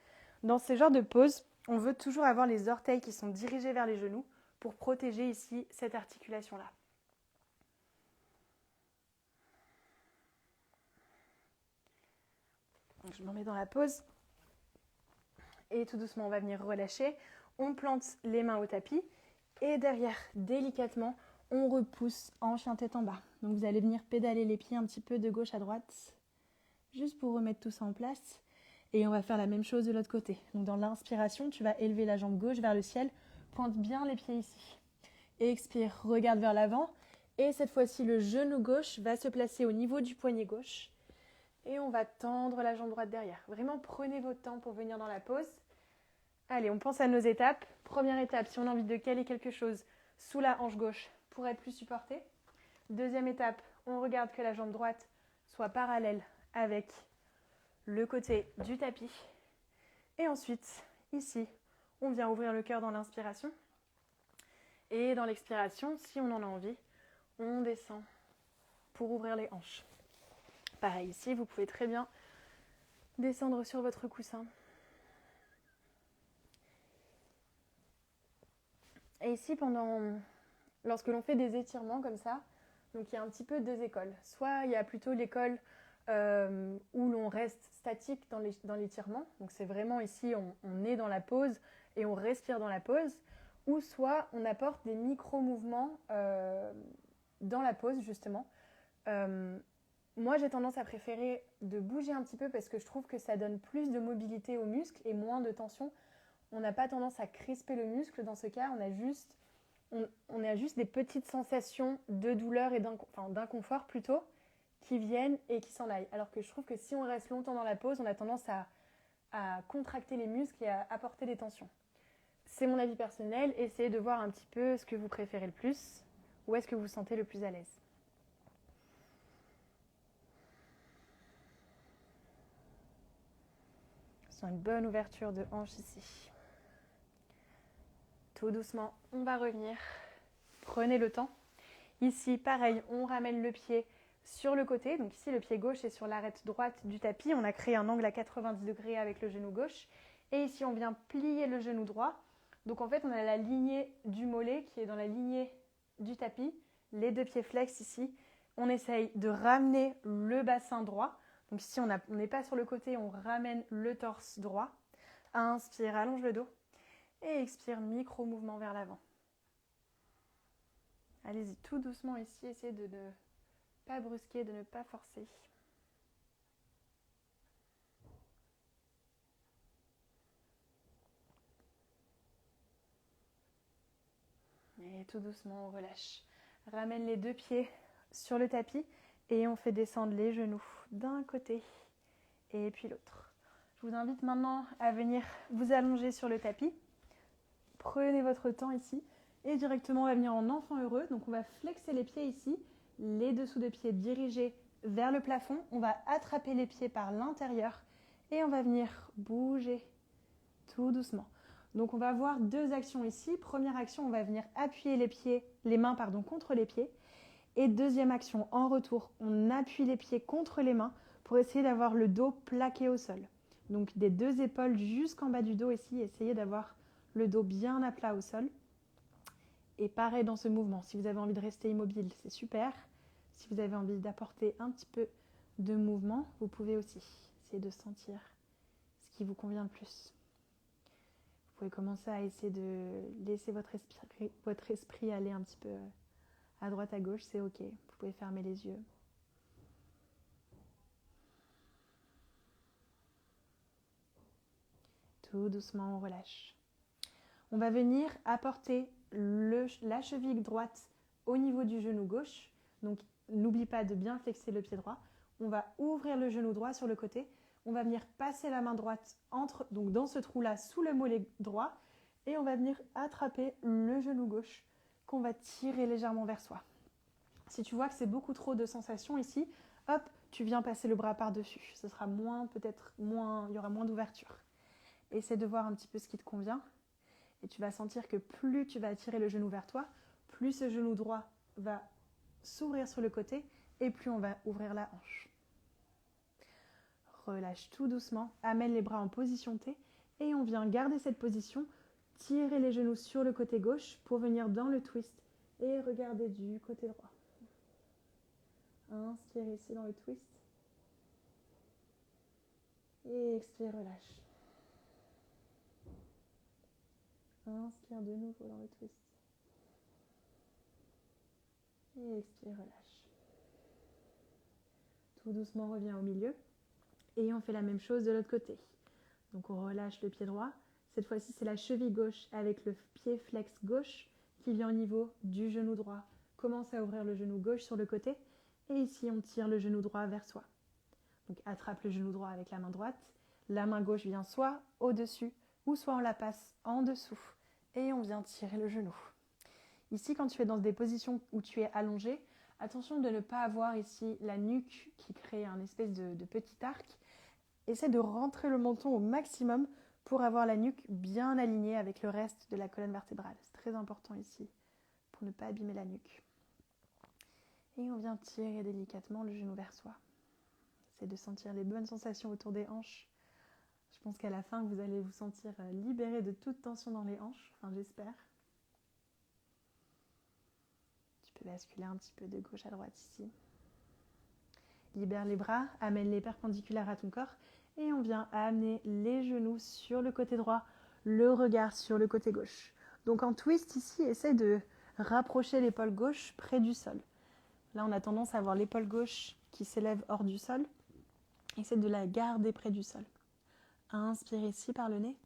Dans ce genre de pose, on veut toujours avoir les orteils qui sont dirigés vers les genoux pour protéger ici cette articulation-là. Donc, je m'en mets dans la pose. Et tout doucement, on va venir relâcher. On plante les mains au tapis. Et derrière, délicatement, on repousse en chien tête en bas. Donc vous allez venir pédaler les pieds un petit peu de gauche à droite, juste pour remettre tout ça en place. Et on va faire la même chose de l'autre côté. Donc dans l'inspiration, tu vas élever la jambe gauche vers le ciel, pointe bien les pieds ici. Expire, regarde vers l'avant. Et cette fois-ci, le genou gauche va se placer au niveau du poignet gauche. Et on va tendre la jambe droite derrière. Vraiment, prenez votre temps pour venir dans la pose. Allez, on pense à nos étapes. Première étape, si on a envie de caler quelque chose sous la hanche gauche pour être plus supporté. Deuxième étape, on regarde que la jambe droite soit parallèle avec le côté du tapis. Et ensuite, ici, on vient ouvrir le cœur dans l'inspiration. Et dans l'expiration, si on en a envie, on descend pour ouvrir les hanches. Pareil ici, vous pouvez très bien descendre sur votre coussin. Et ici, lorsque l'on fait des étirements comme ça, donc il y a un petit peu deux écoles. Soit il y a plutôt l'école où l'on reste statique dans l'étirement. Donc c'est vraiment ici, on est dans la pose et on respire dans la pose. Ou soit on apporte des micro-mouvements dans la pose justement. Moi j'ai tendance à préférer de bouger un petit peu parce que je trouve que ça donne plus de mobilité aux muscles et moins de tension. On n'a pas tendance à crisper le muscle dans ce cas, on a juste des petites sensations de douleur et d'inconfort plutôt qui viennent et qui s'en aillent. Alors que je trouve que si on reste longtemps dans la pose, on a tendance à contracter les muscles et à apporter des tensions. C'est mon avis personnel, essayez de voir un petit peu ce que vous préférez le plus, où est-ce que vous vous sentez le plus à l'aise. Je sens une bonne ouverture de hanche ici. Tout doucement, on va revenir. Prenez le temps. Ici, pareil, on ramène le pied sur le côté. Donc ici, le pied gauche est sur l'arête droite du tapis. On a créé un angle à 90 degrés avec le genou gauche. Et ici, on vient plier le genou droit. Donc en fait, on a la lignée du mollet qui est dans la lignée du tapis. Les deux pieds flex ici. On essaye de ramener le bassin droit. Donc ici, on n'est pas sur le côté, on ramène le torse droit. Inspire, allonge le dos. Et expire, micro-mouvement vers l'avant. Allez-y tout doucement ici, essayez de ne pas brusquer, de ne pas forcer. Et tout doucement, on relâche. Ramène les 2 pieds sur le tapis et on fait descendre les genoux d'un côté et puis l'autre. Je vous invite maintenant à venir vous allonger sur le tapis. Prenez votre temps ici et directement on va venir en enfant heureux. Donc on va flexer les pieds ici, les dessous de pieds dirigés vers le plafond. On va attraper les pieds par l'intérieur et on va venir bouger tout doucement. Donc on va avoir 2 actions ici. Première action, on va venir appuyer les mains contre les pieds. Et deuxième action, en retour, on appuie les pieds contre les mains pour essayer d'avoir le dos plaqué au sol. Donc des 2 épaules jusqu'en bas du dos ici, essayez d'avoir le dos bien à plat au sol. Et pareil dans ce mouvement, si vous avez envie de rester immobile, c'est super. Si vous avez envie d'apporter un petit peu de mouvement, vous pouvez aussi essayer de sentir ce qui vous convient le plus. Vous pouvez commencer à essayer de laisser votre esprit aller un petit peu à droite, à gauche, c'est ok. Vous pouvez fermer les yeux. Tout doucement, on relâche. On va venir apporter la cheville droite au niveau du genou gauche. Donc, n'oublie pas de bien flexer le pied droit. On va ouvrir le genou droit sur le côté. On va venir passer la main droite donc dans ce trou-là, sous le mollet droit. Et on va venir attraper le genou gauche qu'on va tirer légèrement vers soi. Si tu vois que c'est beaucoup trop de sensations ici, hop, tu viens passer le bras par-dessus. Ce sera il y aura moins d'ouverture. Essaie de voir un petit peu ce qui te convient. Et tu vas sentir que plus tu vas attirer le genou vers toi, plus ce genou droit va s'ouvrir sur le côté et plus on va ouvrir la hanche. Relâche tout doucement, amène les bras en position T et on vient garder cette position, tirer les genoux sur le côté gauche pour venir dans le twist et regarder du côté droit. Inspire ici dans le twist et expire, relâche. Inspire de nouveau dans le twist. Et expire, relâche. Tout doucement, reviens au milieu. Et on fait la même chose de l'autre côté. Donc on relâche le pied droit. Cette fois-ci, c'est la cheville gauche avec le pied flex gauche qui vient au niveau du genou droit. Commence à ouvrir le genou gauche sur le côté. Et ici, on tire le genou droit vers soi. Donc attrape le genou droit avec la main droite. La main gauche vient soit au-dessus ou soit on la passe en dessous. Et on vient tirer le genou. Ici, quand tu es dans des positions où tu es allongé, attention de ne pas avoir ici la nuque qui crée un espèce de petit arc. Essaie de rentrer le menton au maximum pour avoir la nuque bien alignée avec le reste de la colonne vertébrale. C'est très important ici pour ne pas abîmer la nuque. Et on vient tirer délicatement le genou vers soi. Essaie de sentir les bonnes sensations autour des hanches. Je pense qu'à la fin, vous allez vous sentir libéré de toute tension dans les hanches. Enfin, j'espère. Tu peux basculer un petit peu de gauche à droite ici. Libère les bras, amène-les perpendiculaires à ton corps et on vient amener les genoux sur le côté droit, le regard sur le côté gauche. Donc en twist ici, essaie de rapprocher l'épaule gauche près du sol. Là, on a tendance à avoir l'épaule gauche qui s'élève hors du sol. Essaie de la garder près du sol. Inspire ici par le nez.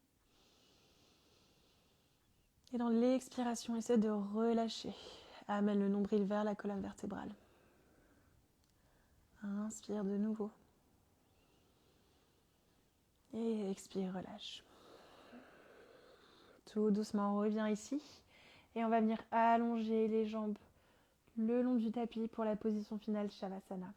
Et dans l'expiration, essaie de relâcher. Amène le nombril vers la colonne vertébrale. Inspire de nouveau. Et expire, relâche. Tout doucement, on revient ici. Et on va venir allonger les jambes le long du tapis pour la position finale Shavasana.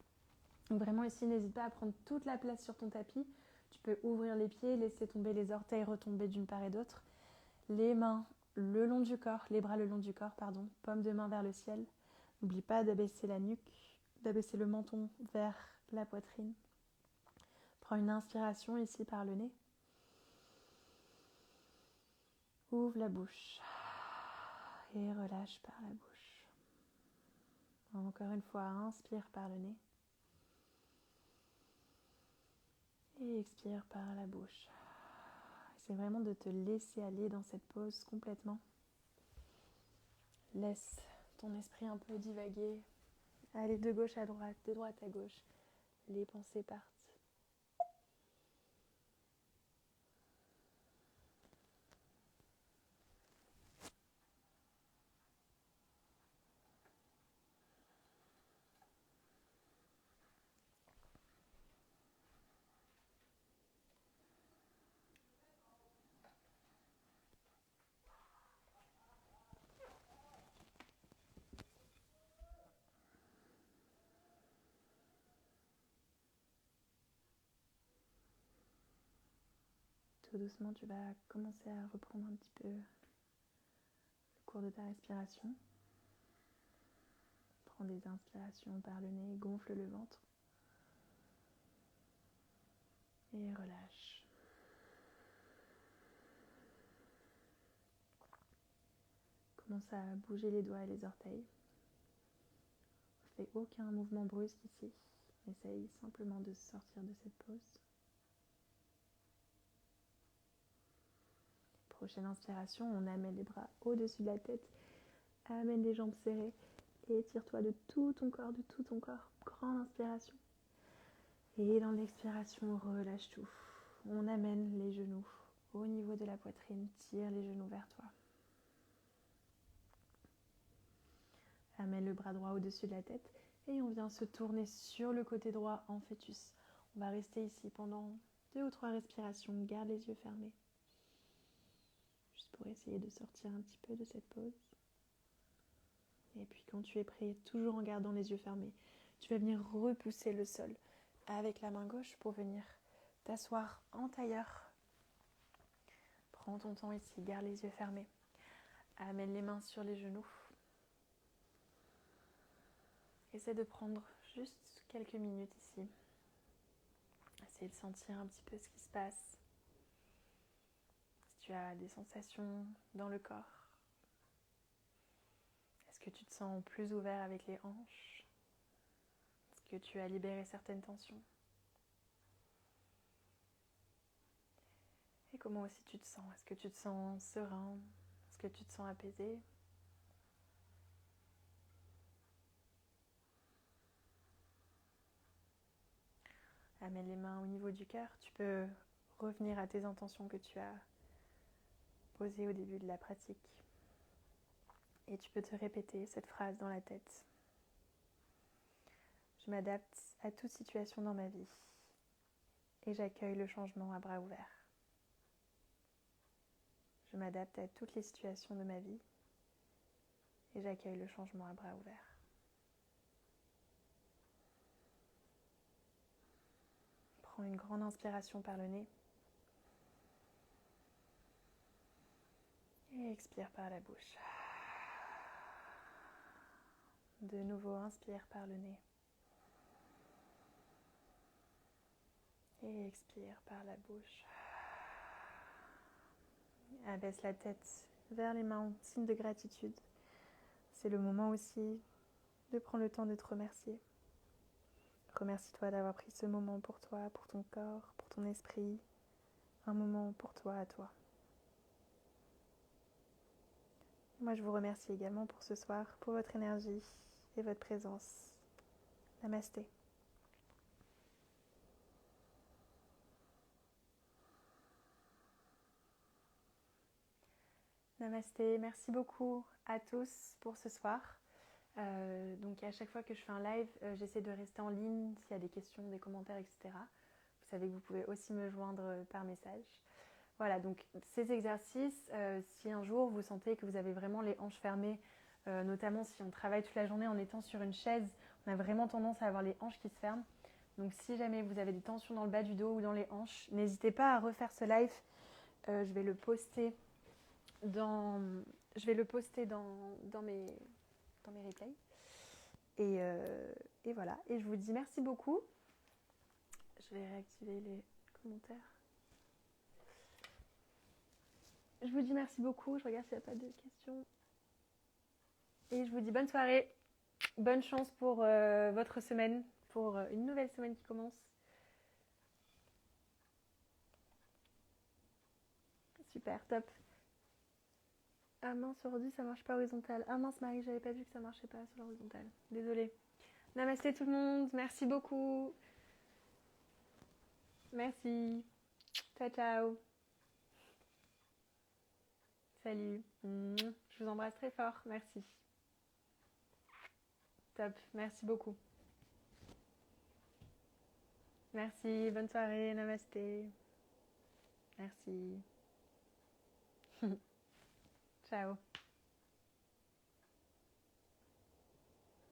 Donc vraiment ici, n'hésite pas à prendre toute la place sur ton tapis. Tu peux ouvrir les pieds, laisser tomber les orteils, retomber d'une part et d'autre. Les mains le long du corps, les bras le long du corps, paume de main vers le ciel. N'oublie pas d'abaisser la nuque, d'abaisser le menton vers la poitrine. Prends une inspiration ici par le nez. Ouvre la bouche et relâche par la bouche. Encore une fois, inspire par le nez et expire par la bouche. C'est vraiment de te laisser aller dans cette pause complètement. Laisse ton esprit un peu divaguer, aller de gauche à droite, de droite à gauche. Les pensées partent. Tout doucement, tu vas commencer à reprendre un petit peu le cours de ta respiration. Prends des inspirations par le nez, gonfle le ventre et relâche. Commence à bouger les doigts et les orteils. Ne fais aucun mouvement brusque ici. Essaye simplement de sortir de cette pause. Prochaine inspiration, on amène les bras au-dessus de la tête, amène les jambes serrées et étire-toi de tout ton corps, de tout ton corps. Grande inspiration. Et dans l'expiration, relâche tout. On amène les genoux au niveau de la poitrine, tire les genoux vers toi. Amène le bras droit au-dessus de la tête et on vient se tourner sur le côté droit en fœtus. On va rester ici pendant 2 ou 3 respirations, garde les yeux fermés. Juste pour essayer de sortir un petit peu de cette pause. Et puis quand tu es prêt, toujours en gardant les yeux fermés, tu vas venir repousser le sol avec la main gauche pour venir t'asseoir en tailleur. Prends ton temps ici, garde les yeux fermés. Amène les mains sur les genoux. Essaie de prendre juste quelques minutes ici. Essaye de sentir un petit peu ce qui se passe. Si tu as des sensations dans le corps. Est-ce que tu te sens plus ouvert avec les hanches? Est-ce que tu as libéré certaines tensions? Et comment aussi tu te sens? Est-ce que tu te sens serein? Est-ce que tu te sens apaisé? Amène les mains au niveau du cœur. Tu peux revenir à tes intentions que tu as posées au début de la pratique. Et tu peux te répéter cette phrase dans la tête. Je m'adapte à toute situation dans ma vie et j'accueille le changement à bras ouverts. Je m'adapte à toutes les situations de ma vie et j'accueille le changement à bras ouverts. Prends une grande inspiration par le nez et expire par la bouche. De nouveau, inspire par le nez et expire par la bouche. Abaisse la tête vers les mains, signe de gratitude. C'est le moment aussi de prendre le temps de te remercier. Remercie-toi d'avoir pris ce moment pour toi, pour ton corps, pour ton esprit. Un moment pour toi, à toi. Moi, je vous remercie également pour ce soir, pour votre énergie et votre présence. Namasté. Namasté, merci beaucoup à tous pour ce soir. Donc à chaque fois que je fais un live, j'essaie de rester en ligne s'il y a des questions, des commentaires, etc. Vous savez que vous pouvez aussi me joindre par message. Voilà, donc ces exercices, si un jour vous sentez que vous avez vraiment les hanches fermées, notamment si on travaille toute la journée en étant sur une chaise, on a vraiment tendance à avoir les hanches qui se ferment. Donc si jamais vous avez des tensions dans le bas du dos ou dans les hanches, n'hésitez pas à refaire ce live. Je vais le poster dans mes replays. Et voilà. Et je vous dis merci beaucoup. Je vais réactiver les commentaires. Je vous dis merci beaucoup. Je regarde s'il n'y a pas de questions. Et je vous dis bonne soirée. Bonne chance pour votre semaine, pour une nouvelle semaine qui commence. Super, top. Ah mince, aujourd'hui ça marche pas horizontal. Ah mince Marie, j'avais pas vu que ça marchait pas sur l'horizontale. Désolée. Namasté tout le monde, merci beaucoup. Merci. Ciao ciao. Salut. Je vous embrasse très fort, merci. Top, merci beaucoup. Merci, bonne soirée, namasté. Merci. Ciao.